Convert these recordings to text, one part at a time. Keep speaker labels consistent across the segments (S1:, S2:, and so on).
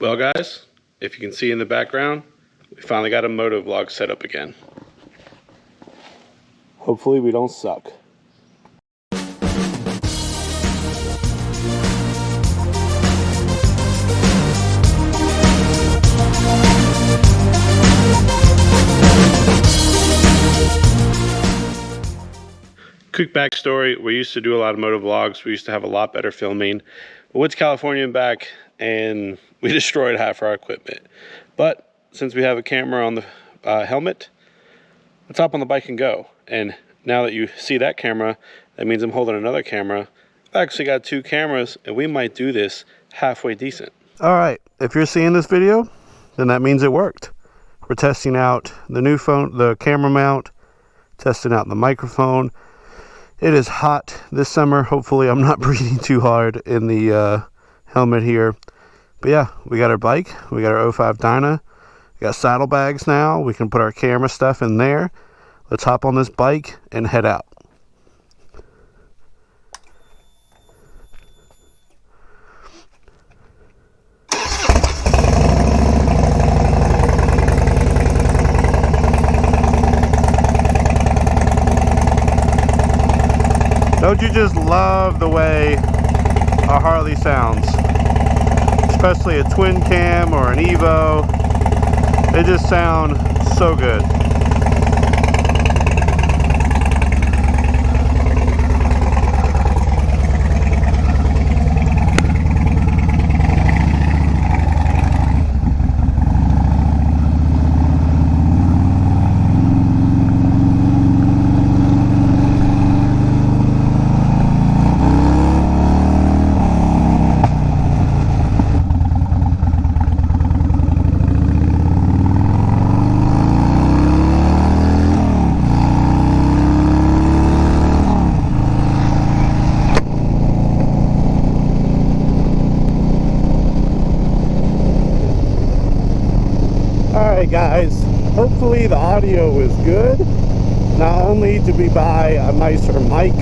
S1: Well guys, if you can see in the background, we finally got a moto vlog set up again. Hopefully we don't suck. Quick backstory, we used to do a lot of moto vlogs. We used to have a lot better filming. We went to California and back and we destroyed half our equipment. But since we have a camera on the helmet, let's hop on the bike and go. And now that you see that camera, that means I'm holding another camera. I've actually got two cameras and we might do this halfway decent.
S2: All right, if you're seeing this video, then that means it worked. We're testing out the new phone, the camera mount, testing out the microphone. It is hot this summer. Hopefully I'm not breathing too hard in the helmet here. But yeah, we got our bike. We got our 05 Dyna. We got saddlebags now. We can put our camera stuff in there. Let's hop on this bike and head out. Don't you just love the way a Harley sounds? Especially a twin cam or an Evo. They just sound so good. Alright guys, hopefully the audio is good. Not only did we buy a nicer mic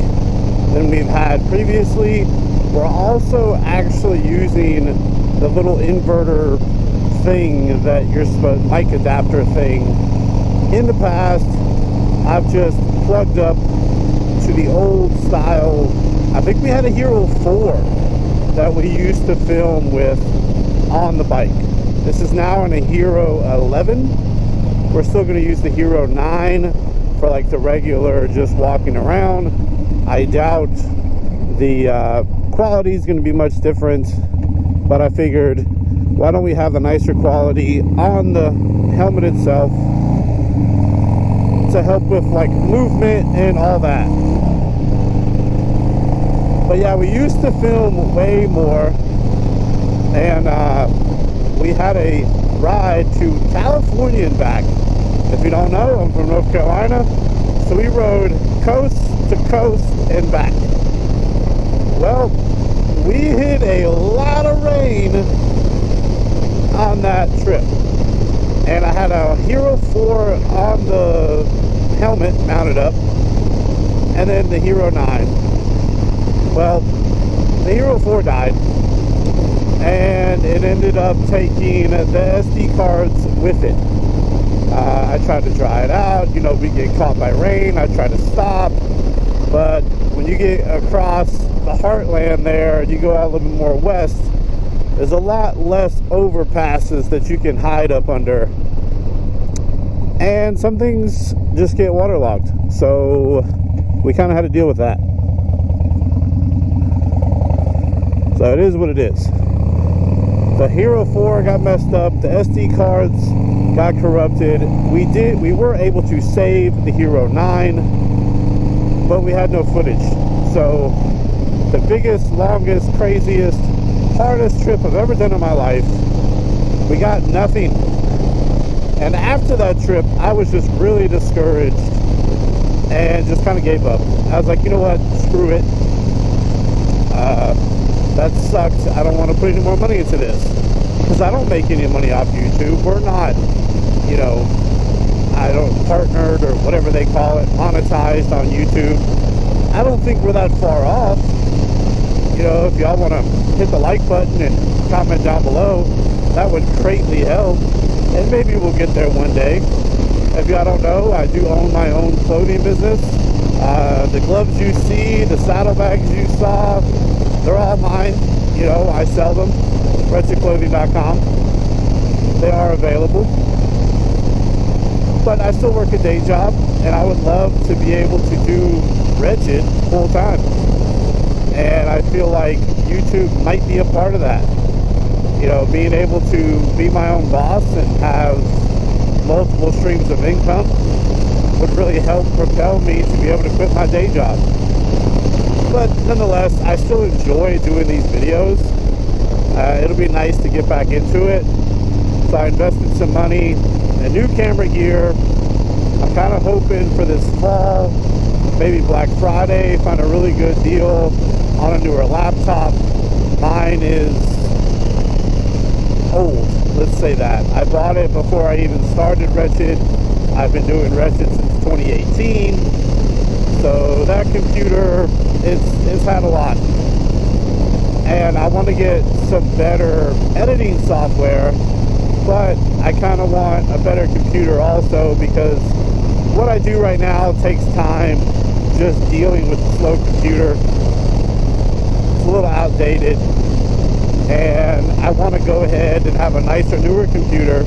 S2: than we've had previously, we're also actually using the little inverter thing that you're supposed, mic adapter thing. In the past, I've just plugged up to the old style. I think we had a Hero 4 that we used to film with on the bike. This is now in a Hero 11. We're still going to use the Hero 9 for like the regular just walking around. I doubt the quality is going to be much different, but I figured why don't we have a nicer quality on the helmet itself to help with like movement and all that. But yeah, we used to film way more, and we had a ride to California and back. If you don't know, I'm from North Carolina, so we rode coast to coast and back. Well, we hit a lot of rain on that trip, and I had a Hero 4 on the helmet mounted up, and then the Hero 9. Well, the Hero 4 died, and it ended up taking the SD cards with it. I tried to dry it out, you know, we get caught by rain. I tried to stop, but when you get across the heartland there, you go out a little bit more west, there's a lot less overpasses that you can hide up under, and some things just get waterlogged, so we kind of had to deal with that. So it is what it is. The Hero 4 got messed up, the SD cards got corrupted. We were able to save the Hero 9, but we had no footage. So the biggest, longest, craziest, hardest trip I've ever done in my life, we got nothing. And after that trip, I was just really discouraged and just kind of gave up. I was like, you know what, screw it. That sucked. I don't want to put any more money into this, because I don't make any money off YouTube. We're not, you know, I don't partnered or whatever they call it, monetized on YouTube. I don't think we're that far off. You know, if y'all want to hit the like button and comment down below, that would greatly help. And maybe we'll get there one day. If y'all don't know, I do own my own clothing business. The gloves you see, the saddlebags you saw, they're all mine. You know, I sell them. Wretchedclothing.com. They are available. But I still work a day job, and I would love to be able to do Wretched full time. And I feel like YouTube might be a part of that. You know, being able to be my own boss and have multiple streams of income would really help propel me to be able to quit my day job. But nonetheless, I still enjoy doing these videos. It'll be nice to get back into it. So I invested some money in new camera gear. I'm kind of hoping for this fall, maybe Black Friday, find a really good deal on a newer laptop. Mine is old, let's say that. I bought it before I even started Wretched. I've been doing Wretched since 2018. So that computer, it's had a lot. And I want to get some better editing software, but I kind of want a better computer also, because what I do right now takes time just dealing with the slow computer. It's a little outdated, and I want to go ahead and have a nicer, newer computer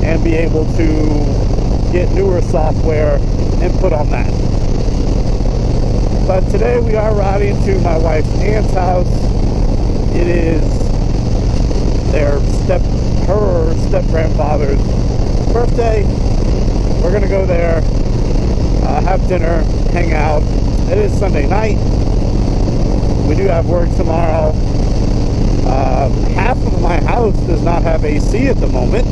S2: and be able to get newer software and put on that. But today we are riding to my wife's aunt's house. It is her step-grandfather's birthday. We're gonna go there, have dinner, hang out. It is Sunday night. We do have work tomorrow. Half of my house does not have AC at the moment.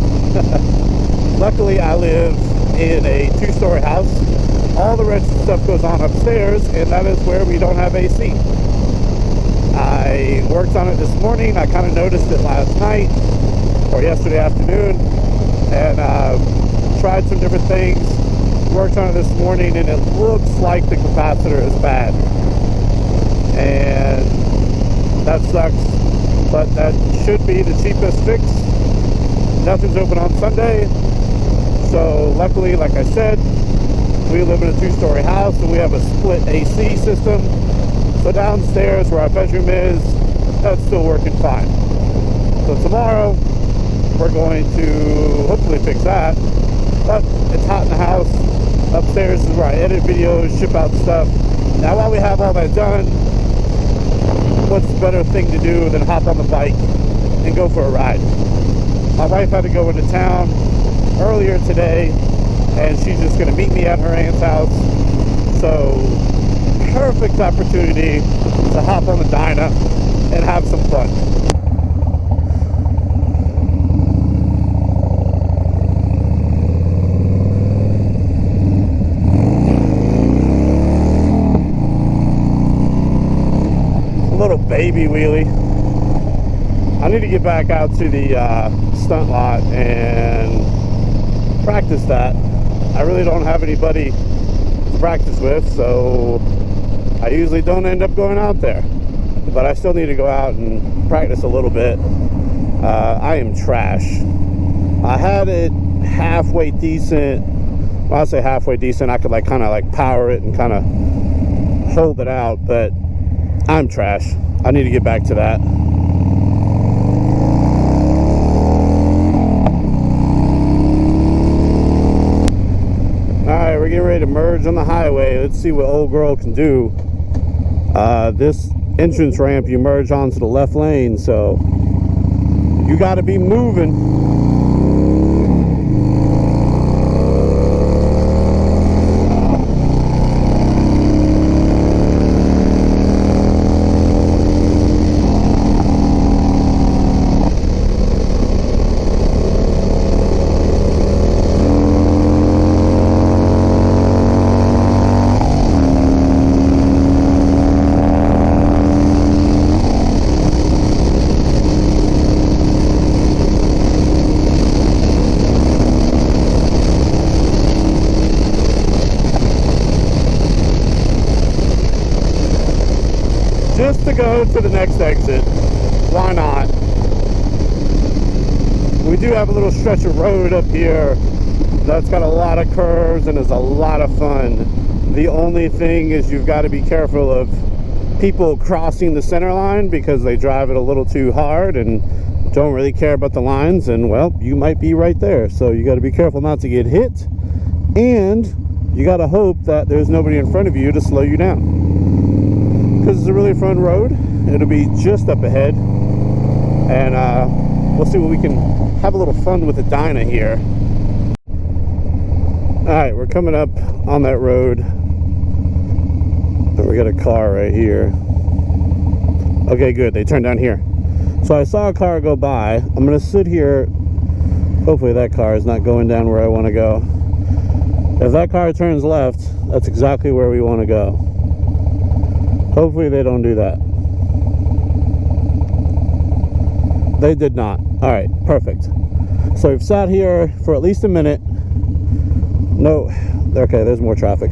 S2: Luckily, I live in a two-story house. All the rest of the stuff goes on upstairs, and that is where we don't have AC. I worked on it this morning. I kind of noticed it last night or yesterday afternoon, and tried some different things. Worked on it this morning, and it looks like the capacitor is bad, and that sucks. But that should be the cheapest fix. Nothing's open on Sunday, so luckily, like I said, we live in a two-story house, and we have a split AC system. So downstairs where our bedroom is, that's still working fine. So tomorrow, we're going to hopefully fix that. But it's hot in the house. Upstairs is where I edit videos, ship out stuff. Now while we have all that done, what's the better thing to do than hop on the bike and go for a ride? My wife had to go into town earlier today, and she's just going to meet me at her aunt's house. So, perfect opportunity to hop on the Dyna and have some fun. A little baby wheelie. I need to get back out to the stunt lot and practice that. I really don't have anybody to practice with, so I usually don't end up going out there. But I still need to go out and practice a little bit. I am trash. I had it halfway decent. When I say halfway decent, I could kind of power it and kind of hold it out, but I'm trash. I need to get back to that. Alright, we're getting ready to merge on the highway. Let's see what old girl can do. This entrance ramp, you merge onto the left lane, so you got to be moving. Just to go to the next exit. Why not? we do have a little stretch of road up here that's got a lot of curves and is a lot of fun. The only thing is you've got to be careful of people crossing the center line because they drive it a little too hard and don't really care about the lines, and well, you might be right there. So you got to be careful not to get hit, and you got to hope that there's nobody in front of you to slow you down, because it's a really fun road. It'll be just up ahead, and we'll see what we can have a little fun with the Dyna here. Alright, we're coming up on that road. We got a car right here. Okay, good. They turned down here. So I saw a car go by. I'm going to sit here. Hopefully that car is not going down where I want to go. If that car turns left, that's exactly where we want to go. Hopefully they don't do that. They did not. Alright, perfect. So we've sat here for at least a minute. No, okay, there's more traffic.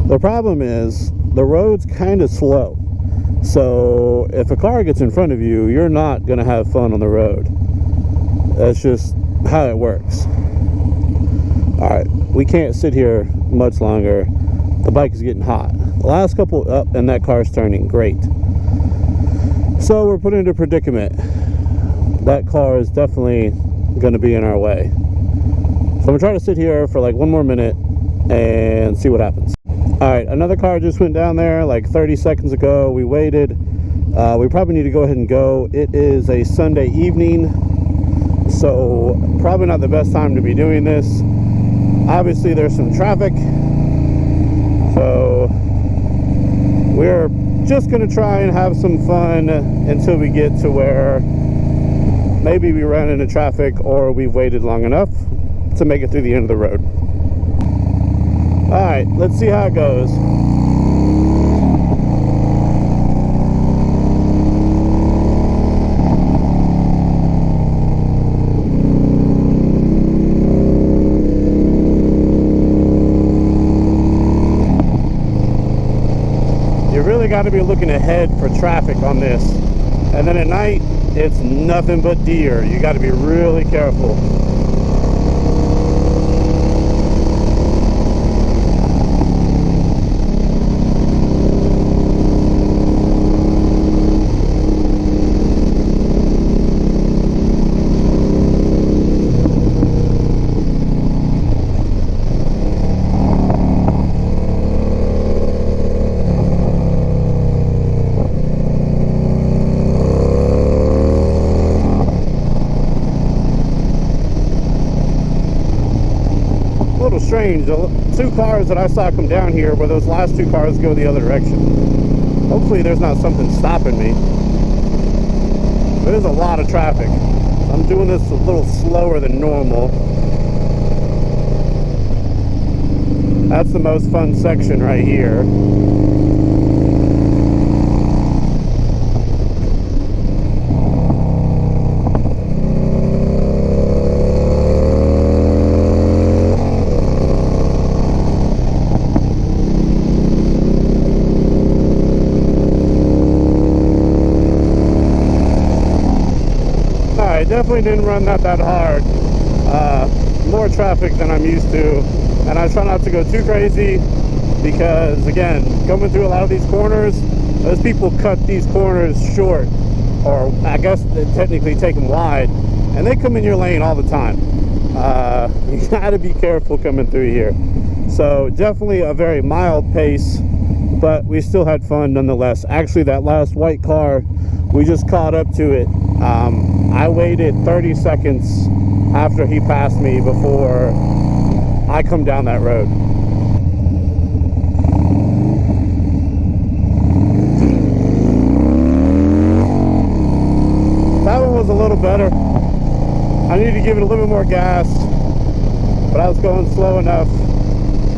S2: The problem is the road's kind of slow. So if a car gets in front of you, you're not going to have fun on the road. That's just how it works. Alright, we can't sit here much longer. The bike is getting hot. The last couple up, and that car's turning. Great. So we're put into a predicament. That car is definitely going to be in our way. So I'm going to try to sit here for like one more minute and see what happens. Alright, another car just went down there like 30 seconds ago. We waited. We probably need to go ahead and go. It is a Sunday evening, so probably not the best time to be doing this. Obviously there's some traffic, so we're just going to try and have some fun until we get to where maybe we ran into traffic or we've waited long enough to make it through the end of the road. Alright, let's see how it goes. You really got to be looking ahead for traffic on this. And then at night, it's nothing but deer. You got to be really careful. Strange. The two cars that I saw come down here were those last two cars go the other direction. Hopefully there's not something stopping me. There's a lot of traffic. I'm doing this a little slower than normal. That's the most fun section right here. Definitely didn't run that hard. More traffic than I'm used to, and I try not to go too crazy because, again, coming through a lot of these corners, those people cut these corners short, or I guess they technically take them wide, and they come in your lane all the time. You gotta be careful coming through here. So definitely a very mild pace, but we still had fun nonetheless. Actually, that last white car, we just caught up to it. I waited 30 seconds after he passed me before I come down that road. That one was a little better. I need to give it a little bit more gas, but I was going slow enough.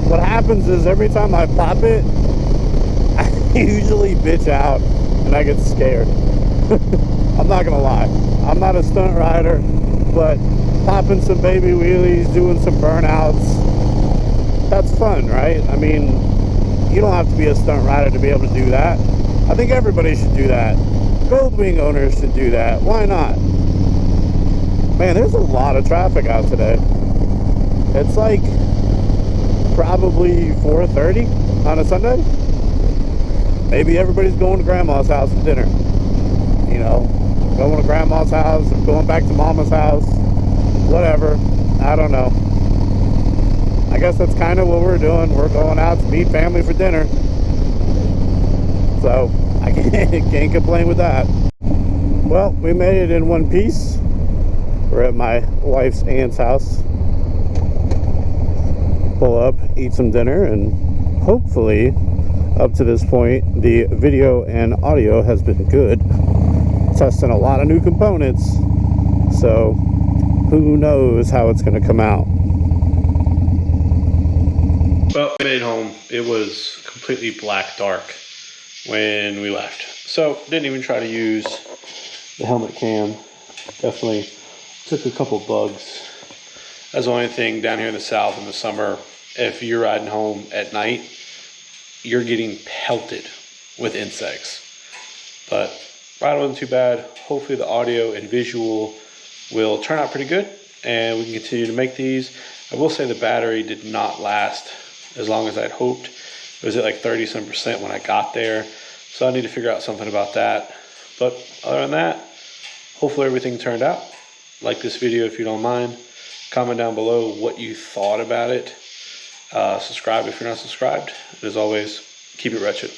S2: What happens is every time I pop it, I usually bitch out and I get scared. I'm not gonna lie, I'm not a stunt rider, but popping some baby wheelies, doing some burnouts, that's fun, right? I mean, you don't have to be a stunt rider to be able to do that. I think everybody should do that. Goldwing owners should do that. Why not? Man, there's a lot of traffic out today. It's like probably 4:30 on a Sunday. Maybe everybody's going to grandma's house for dinner. You know, going to grandma's house, going back to mama's house, whatever. I don't know. I guess that's kind of what we're doing. We're going out to meet family for dinner. So I can't complain with that. Well, we made it in one piece. We're at my wife's aunt's house. Pull up, eat some dinner, and hopefully, up to this point, the video and audio has been good. Testing a lot of new components, so who knows how it's going to come out.
S1: Well, we made it home. It was completely black dark when we left. So, didn't even try to use the helmet cam. Definitely took a couple bugs. That's the only thing down here in the south in the summer. If you're riding home at night, you're getting pelted with insects. But ride wasn't too bad. Hopefully the audio and visual will turn out pretty good and we can continue to make these. I will say the battery did not last as long as I'd hoped. It was at like 30% when I got there. So I need to figure out something about that. But other than that, hopefully everything turned out. Like this video if you don't mind. Comment down below what you thought about it. Subscribe if you're not subscribed. And as always, keep it wretched.